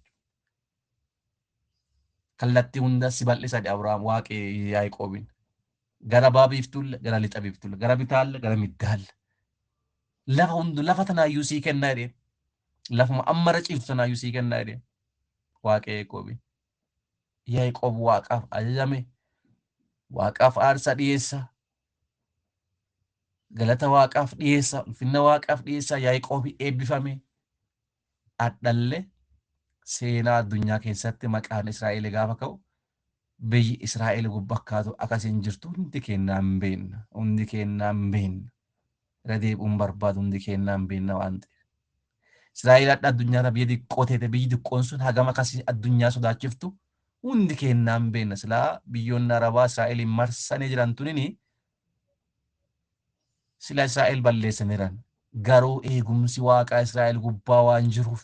Kallattii hunda si bal'isadhe Abrahaam waaqee Yaaqoobiin. Gara ba'a biiftuulle, gara lixa biiftuulle, gara bitaalle, gara middaalle. Lafa hundu lafa tanaayyuu sii kennaa jedheen. Lafuma ammara ciiftu tanaayyuu sii kennaa jedheen. Waaqee Yaaqoobiin. Yaaqoob waaqaaf ajajame. Waaqaaf aarsaa dhiyeessa. Galata waaqaaf dhiyeessa. Ulfinna waaqaaf dhiyeessa. Yaaqoobi eebbifame. Adhallee seenaa addunyaa keessatti maqaan Israa'el gaafa ka'u biyyi Israa'el gubbakkaatu akkasiin jirtu hundi kennaa hin beekna. Hundi kennaa hin beekna. Irra deebi'uun barbaadu hundi kennaa hin beekna waan ta'eef. Israa'el adda addunyaarra biyya xiqqoo ta'e biyyi xiqqoon sun hagam akkasii addunyaa sodaachiftu hundi kennaa hin beekna. Silaa biyyoonni Arabaa Israa'eliin marsanii jiran tunini sila Israa'el balleessaniiran. Garuu eegumsi waaqaa Israa'el gubbaa waan jiruuf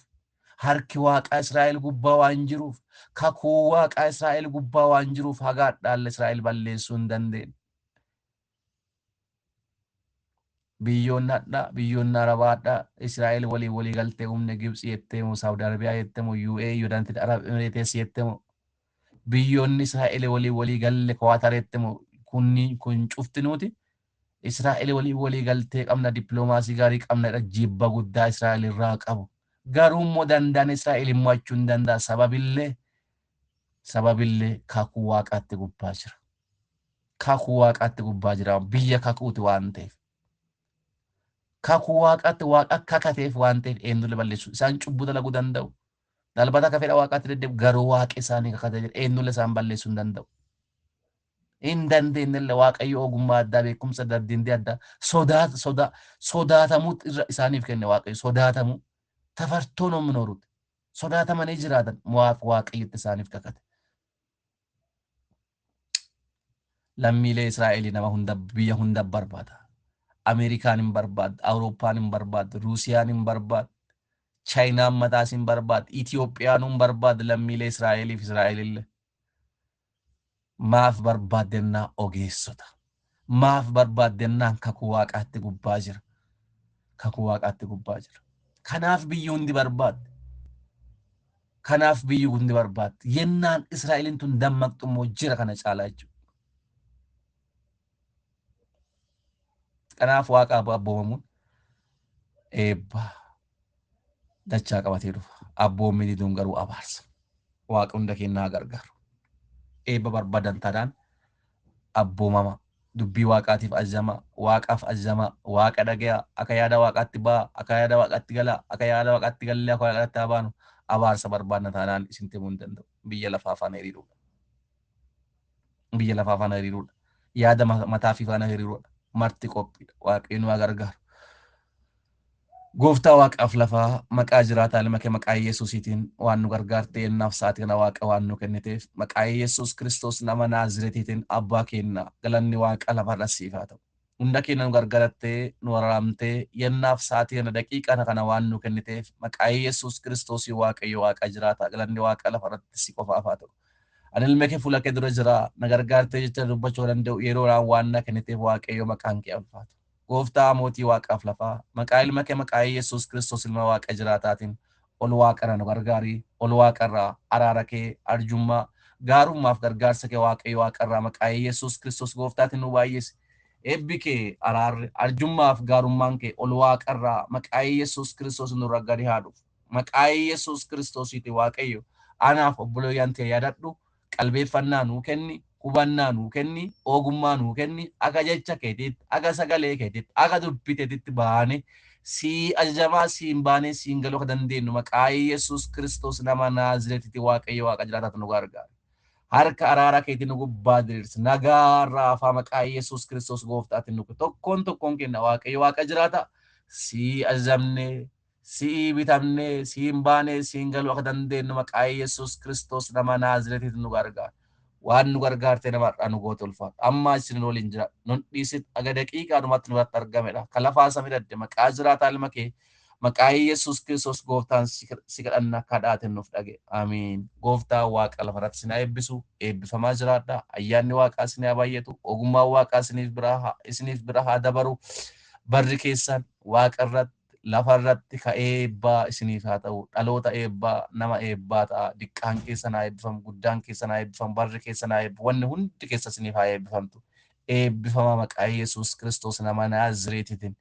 harki waaqaa Israa'el gubbaa waan jiruuf kakuu waaqaa Israa'el gubbaa waan jiruuf hagaadhaan Israa'el balleessuu hin dandeenye. Biyyoonni adda biyyoonni Arabaa adda Israa'el walii galtee humna Gibxi jettee moo Saawudi Arabiyaa jettee moo UAE Yuunaayitid Arab Emirates jettee moo biyyoonni Israa'el walii galle Kwaatar jettee moo kun cufti nuti Israa'el walii galtee qabna dippiloomaasii gaarii qabna jibba guddaa Israa'el irraa qabu. Garuu immoo danda'an Israa'el mo'achuu hin danda'a sababillee kakuu waaqaatti gubbaa jira. Kakuu waaqaatti gubbaa jira biyya kakuuti waan ta'eef. Kakuu waaqaatti waaqa kakateef waan ta'eef eenyulle balleessu isaan cubbuu dalaguu danda'u. Dalbata akka fedha waaqaatti deddeebi'u garuu waaqa isaanii kakatee jira eenyulle isaan balleessuu hin danda'u. Hin dandeenyelle waaqayyo ogummaa addaa beekumsa dandeettii addaa sodaatamuu isaaniif kenne waaqayyo sodaatamuu. Tafartoon omnoorutti sodaatamanii jiraatan mo'aaf waaqayyotti isaaniif kakate. Lammiilee Israa'el nama hunda biyya hunda barbaada. Ameerikaan hin barbaaddu, Awurooppaan hin barbaaddu, Ruusiyaan hin barbaaddu, Chaayinaan mataas hin barbaaddu, Itiyoophiyaan hin barbaaddu lammiilee Israa'eliif Israa'elillee. Maaf barbaaddennaa ogeessota. Maaf barbaaddennaan kakuu waaqaatti gubbaa jira. Kakuu waaqaatti gubbaa jira. Kanaaf biyyi hundi barbaadde. Kanaaf biyyi hundi barbaaddi. Yennaan Israa'eliin tun dammaqxu immoo jira kana caalaa jechuudha. Kanaaf waaqa abboomamuun eebba dachaa qabatee dhufa. Abboommi diduun garuu abaarsa. Waaqa hunda kennaa gargaaru. Eebba barbaadan taanaan abboomama. Dubbii waaqaatiif ajajama, waaqaaf ajajama, waaqa dhagaya, akka yaada waaqaatti ba'a, akka yaada waaqaatti gala, akka yaada waaqaatti galee akka waaqaatti baanu abaarsa barbaadna taanaan isin timuu hin danda'u. Biyya lafaa faana hiriiruudha. Biyya lafaa faana hiriiruudha. Yaada mataa fi faana hiriiruudha. Marti qophiidha. Waaqayyoon waa gargaaru. Gooftaa waaqaaf lafaa maqaa jiraataa ilma kee maqaa Yesuusiitiin waan nu gargaarte yennaaf sa'aatii kana waaqa waan nu kenniteef maqaa Yesuus Kiristoos nama Naazreetiitiin abbaa keenya galanni waaqa lafarra siif haa ta'u. Hunda keenya nu gargaarattee nu wararamtee yennaaf sa'aatii kana daqiiqaa kana waan nu kenniteef maqaa Yesuus Kiristoosii waaqayyo waaqa jiraataa galanni waaqa lafarratti si qofaaf haa ta'u. Ani ilma kee fuula kee dura jira na gargaartee jecha dubbachuu danda'u yeroodhaan waan na kenniteef waaqayyo maqaan kee ulfaatu. Gooftaa mootii waaqaaf lafaa maqaa ilma kee maqaa Yesuus Kiristoos ilma waaqa jiraataatiin ol waaqarra nu gargaari ol waaqarraa araara kee arjummaa gaarummaaf gargaarsa kee waaqayyo waaqarraa maqaa Yesuus Kiristoos gooftaatiin nu baay'isi. Eebbi kee araarri arjummaaf gaarummaan kee ol waaqarraa maqaa Yesuus Kiristoos nurra gadi haa dhufu. Maqaa Yesuus Kiristoosiiti waaqayyo anaaf obboleeyyan kee yaadadhu qalbeeffannaa nuu kenni. Hubannaa nuu kenni, ogummaa nuu kenni, akka jecha keetiitti, akka sagalee keetiitti, akka dubbii keetiitti baane si ajajamaa siin baane siin galuu akka dandeenyu maqaa Yesuus Kiristoos nama Naazreetitti waaqayyo waaqa jiraataatu nu gargaara. Harka araara keetii nu gubbaa diriirsi. Nagaarraa afaa maqaa Yesuus Kiristoos gooftaatti nu tokkoon kenna waaqayyo waaqa jiraata. Si ajajamne, si bitamne, siin baane siin galuu akka dandeenyu maqaa Yesuus Kiristoos nama Naazreetitti nu gargaara. Waan nu gargaarte namarraa nu goote ulfaata. Amma isin waliin jira. Nun dhiisit aga daqiiqaa dhumatti nurratti argamedha. Kan lafaa samii dadde maqaa jiraataa ilma kee maqaa Yesuus Kiristoos gooftaan si kadhanna kadhaate nuuf dhage. Amiin. Gooftaa waaqa lafarratti isin eebbisu eebbifamaa jiraadha. Ayyaanni waaqaa isin haa baay'atu. Ogummaan waaqaa isiniif bira haa dabaru. Barri keessan waaqa irratti lafarratti ka eebbaa isiniif haa ta'u dhaloota eebbaa nama eebbaa ta'a diqqaan keessan haa eebbifamu guddaan keessan haa eebbifamu barri keessan haa eebbifamu wanni hundi keessa isiniif haa eebbifamtu eebbifama maqaa Yesuus Kiristoos nama Naazreetiitiin